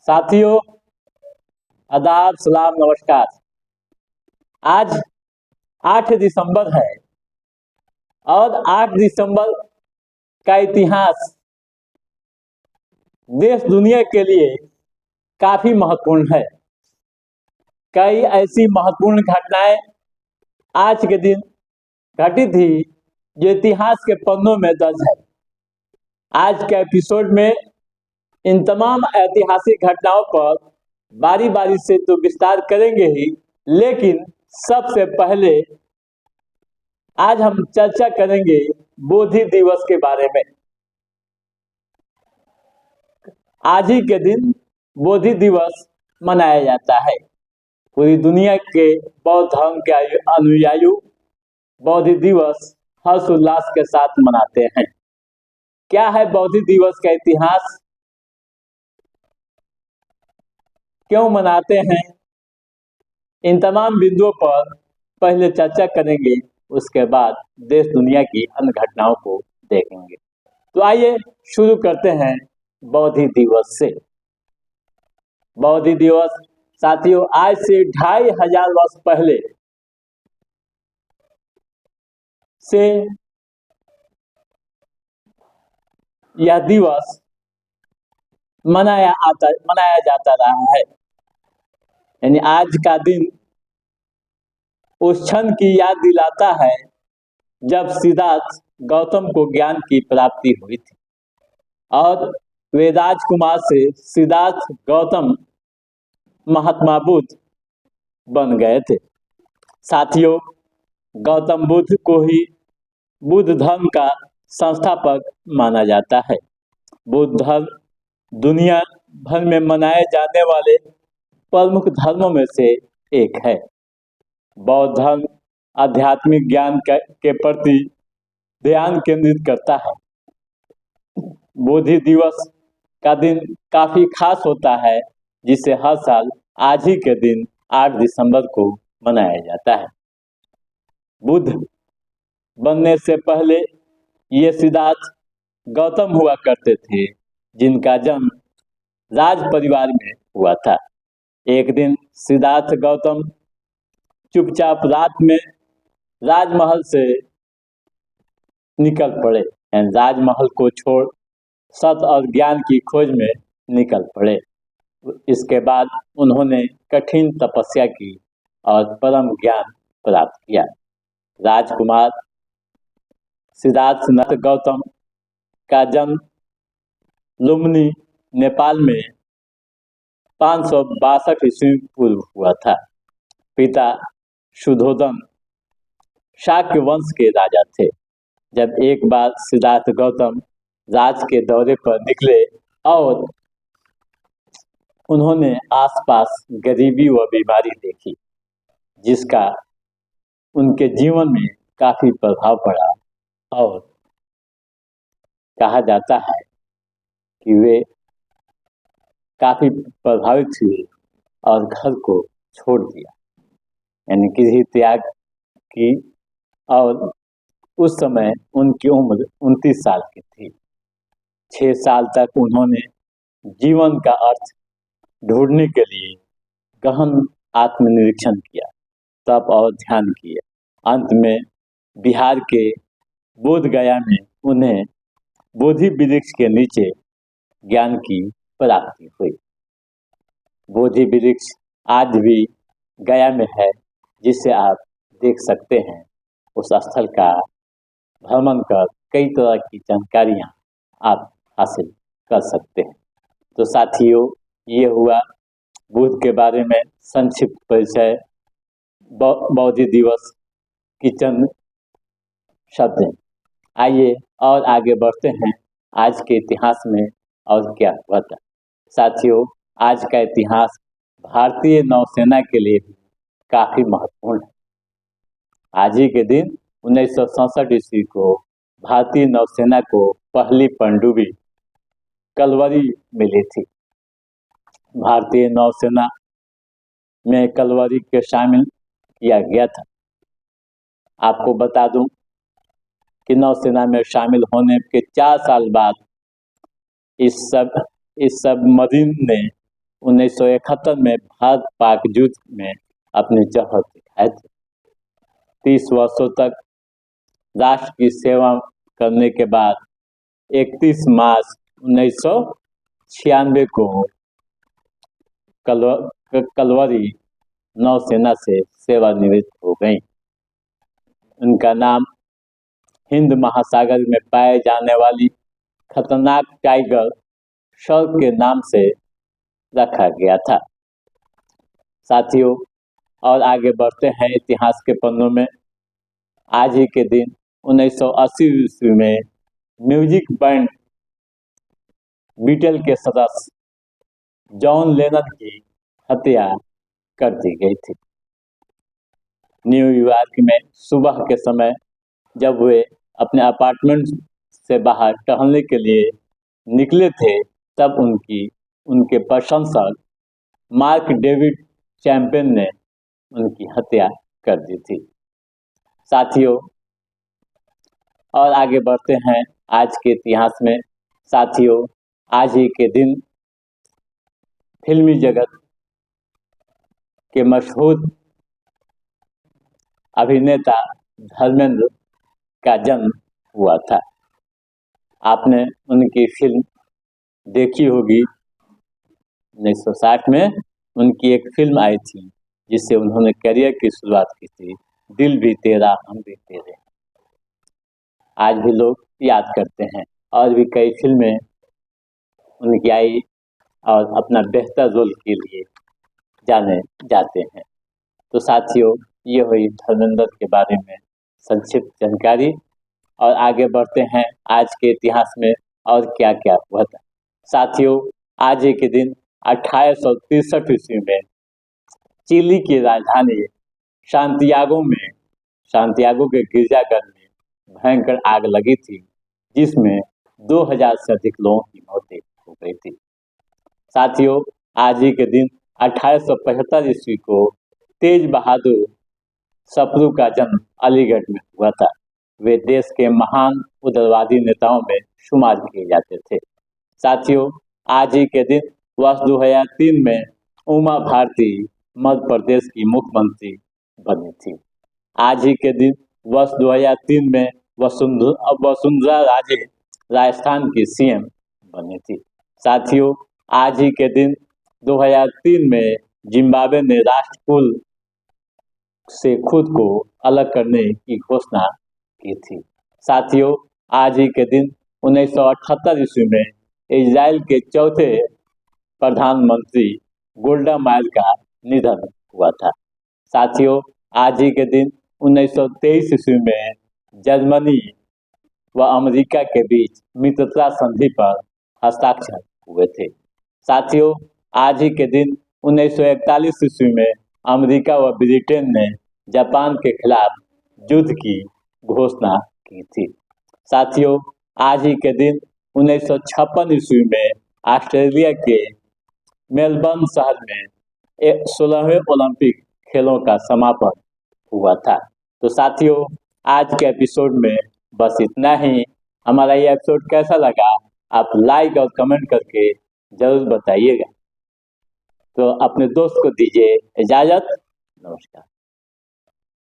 साथियों, आदाब, सलाम, नमस्कार। आज 8 दिसंबर है और 8 दिसंबर का इतिहास देश दुनिया के लिए काफी महत्वपूर्ण है। कई ऐसी महत्वपूर्ण घटनाएं आज के दिन घटी थी जो इतिहास के पन्नों में दर्ज है। आज के एपिसोड में इन तमाम ऐतिहासिक घटनाओं पर बारी बारी से तो विस्तार करेंगे ही, लेकिन सबसे पहले आज हम चर्चा करेंगे बोधि दिवस के बारे में। आज ही के दिन बोधि दिवस मनाया जाता है। पूरी दुनिया के बौद्ध धर्म के अनुयायी बोधि दिवस हर्षोल्लास के साथ मनाते हैं। क्या है बोधि दिवस का इतिहास, क्यों मनाते हैं, इन तमाम बिंदुओं पर पहले चर्चा करेंगे, उसके बाद देश दुनिया की अन्य घटनाओं को देखेंगे। तो आइए शुरू करते हैं बोधि दिवस से। बोधि दिवस साथियों, आज से 2500 वर्ष पहले से यह दिवस मनाया जाता रहा है। यानी आज का दिन उस क्षण की याद दिलाता है जब सिद्धार्थ गौतम को ज्ञान की प्राप्ति हुई थी और वे राजकुमार से सिद्धार्थ गौतम महात्मा बुद्ध बन गए थे। साथियों, गौतम बुद्ध को ही बुद्ध धर्म का संस्थापक माना जाता है। बुद्ध धर्म दुनिया भर में मनाए जाने वाले प्रमुख धर्मों में से एक है। बौद्ध धर्म आध्यात्मिक ज्ञान के प्रति ध्यान केंद्रित करता है। बोधि दिवस का दिन काफी खास होता है, जिसे हर साल आज ही के दिन 8 दिसंबर को मनाया जाता है। बुद्ध बनने से पहले ये सिद्धार्थ गौतम हुआ करते थे, जिनका जन्म राज परिवार में हुआ था। एक दिन सिद्धार्थ गौतम चुपचाप रात में राजमहल से निकल पड़े। राजमहल को छोड़ सत्य और ज्ञान की खोज में निकल पड़े। इसके बाद उन्होंने कठिन तपस्या की और परम ज्ञान प्राप्त किया। राजकुमार सिद्धार्थ गौतम का जन्म लुम्बिनी, नेपाल में 562 ईस्वी पूर्व हुआ था। पिता शुद्धोधन शाक्य वंश के राजा थे। जब एक बार सिद्धार्थ गौतम राज के दौरे पर निकले और उन्होंने आसपास गरीबी व बीमारी देखी, जिसका उनके जीवन में काफी प्रभाव पड़ा और कहा जाता है कि वे काफी प्रभावित हुए और घर को छोड़ दिया, यानी किसी त्याग की। और उस समय उनकी उम्र 29 साल की थी। 6 साल तक उन्होंने जीवन का अर्थ ढूंढने के लिए गहन आत्मनिरीक्षण किया, तप और ध्यान किए। अंत में बिहार के बोध गया में उन्हें बोधि वृक्ष के नीचे ज्ञान की प्राप्ति हुई। बोधि वृक्ष आज भी गया में है, जिसे आप देख सकते हैं। उस स्थल का भ्रमण कर कई तरह की जानकारियां आप हासिल कर सकते हैं। तो साथियों, ये हुआ बुद्ध के बारे में संक्षिप्त परिचय, बोधि दिवस की चंद शब्द। आइए और आगे बढ़ते हैं आज के इतिहास में और क्या हुआ था। साथियों, आज का इतिहास भारतीय नौसेना के लिए भी काफी महत्वपूर्ण है। आज ही के दिन 1967 ईस्वी को भारतीय नौसेना को पहली पनडुब्बी कलवरी मिली थी। भारतीय नौसेना में कलवरी के शामिल किया गया था। आपको बता दूं कि नौसेना में शामिल होने के 4 साल बाद इस सबमरीन ने 1971 में भारत पाक युद्ध में अपने जौहर दिखाए थे। 30 वर्षों तक राष्ट्र की सेवा करने के बाद 31 मार्च 1996 को कलवरी नौसेना से सेवानिवृत्त हो गई। उनका नाम हिंद महासागर में पाए जाने वाली खतरनाक टाइगर शार्क के नाम से रखा गया था। साथियों, और आगे बढ़ते हैं इतिहास के पन्नों में। आज ही के दिन 1980 ईस्वी में म्यूजिक बैंड बीटल के सदस्य जॉन लेनन की हत्या कर दी गई थी। न्यूयॉर्क में सुबह के समय जब वे अपने अपार्टमेंट से बाहर टहलने के लिए निकले थे, तब उनके प्रशंसक मार्क डेविड चैंपियन ने उनकी हत्या कर दी थी। साथियों, और आगे बढ़ते हैं आज के इतिहास में। साथियों, आज ही के दिन फिल्मी जगत के मशहूर अभिनेता धर्मेंद्र का जन्म हुआ था। आपने उनकी फिल्म देखी होगी। 1960 में उनकी एक फिल्म आई थी जिससे उन्होंने करियर की शुरुआत की थी, दिल भी तेरा हम भी तेरे। आज भी लोग याद करते हैं और भी कई फिल्में उनकी आई और अपना बेहतर रोल के लिए जाने जाते हैं। तो साथियों, ये हुई धर्मेंद्र के बारे में संक्षिप्त जानकारी। और आगे बढ़ते हैं आज के इतिहास में और क्या क्या हुआ था। साथियों, आज ही के दिन 1863 ईस्वी में चिली की राजधानी सांतियागो के गिरजाघर में भयंकर आग लगी थी, जिसमें 2000 से अधिक लोगों की मौतें हो गई थी। साथियों, आज ही के दिन 1875 ईस्वी को तेज बहादुर सप्रू का जन्म अलीगढ़ में हुआ था। वे देश के महान उदारवादी नेताओं में शुमार किए जाते थे। साथियों, आज ही के दिन वर्ष 2003 में उमा भारती मध्य प्रदेश की मुख्यमंत्री बनी थी। आज ही के दिन वर्ष 2003 में वसुंधरा राजे राजस्थान की सीएम बनी थी। साथियों, आज ही के दिन 2003 में जिम्बाब्वे ने राष्ट्रकुल से खुद को अलग करने की घोषणा की थी। साथियों, आज ही के दिन 1978 ईस्वी में इजराइल के चौथे प्रधानमंत्री गोल्डा मायर का निधन हुआ था। साथियों, आज ही के दिन 1923 ईस्वी में जर्मनी व अमेरिका के बीच मित्रता संधि पर हस्ताक्षर हुए थे। साथियों, आज ही के दिन 1941 ईस्वी में अमेरिका व ब्रिटेन ने जापान के खिलाफ युद्ध की घोषणा की थी। साथियों, आज ही के दिन 1956 ईस्वी में ऑस्ट्रेलिया के मेलबर्न शहर में 16वें ओलंपिक खेलों का समापन हुआ था। तो साथियों, आज के एपिसोड में बस इतना ही। हमारा ये एपिसोड कैसा लगा आप लाइक और कमेंट करके जरूर बताइएगा। तो अपने दोस्त को दीजिए इजाजत। नमस्कार।